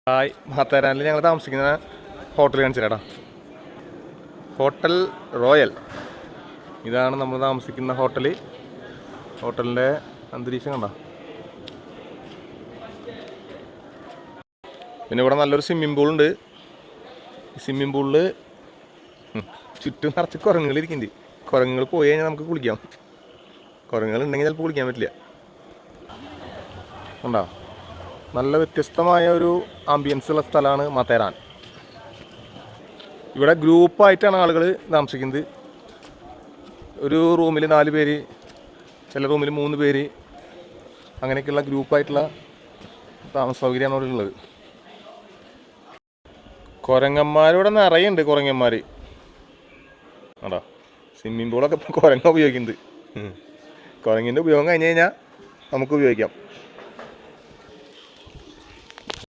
Hi, മാത്തേരാനിൽ ഞങ്ങൾ താമസിക്കുന്ന hotel കാണിച്ചു തരാം. ഹോട്ടൽ റോയൽ, ഇതാണ് നമ്മൾ താമസിക്കുന്ന ഹോട്ടലിൻ്റെ അന്തരീക്ഷം കണ്ടോ. പിന്നെ ഇവിടെ നല്ലൊരു സ്വിമ്മിംഗ് പൂളുണ്ട്. സ്വിമ്മിംഗ് പൂളിൽ ചുറ്റും നിറച്ച് കുരങ്ങുകൾ ഇരിക്കുന്നുണ്ട്. കുരങ്ങുകൾ പോയി കഴിഞ്ഞാൽ നമുക്ക് കുളിക്കാം. കുരങ്ങുകൾ ഉണ്ടെങ്കിൽ ചിലപ്പോൾ കുളിക്കാൻ പറ്റില്ല. കണ്ടോ, നല്ല വ്യത്യസ്തമായ ഒരു ആംബിയൻസ് ഉള്ള സ്ഥലമാണ് മാത്തേരാൻ. ഇവിടെ ഗ്രൂപ്പായിട്ടാണ് ആളുകൾ താമസിക്കുന്നത്. ഒരു റൂമിൽ 4 പേര്, ചില റൂമിൽ 3 പേര്, അങ്ങനെയൊക്കെയുള്ള ഗ്രൂപ്പായിട്ടുള്ള താമസ സൗകര്യമാണ് ഇവിടെ ഉള്ളത്. കുരങ്ങന്മാരിവിടെ നിറയുണ്ട്. കുരങ്ങന്മാർ ആടാ, സ്വിമ്മിംഗ് പൂളൊക്കെ ഇപ്പോൾ കുരങ്ങ ഉപയോഗിക്കുന്നുണ്ട്. കുരങ്ങിൻ്റെ ഉപയോഗം കഴിഞ്ഞ് കഴിഞ്ഞാൽ നമുക്ക് ഉപയോഗിക്കാം.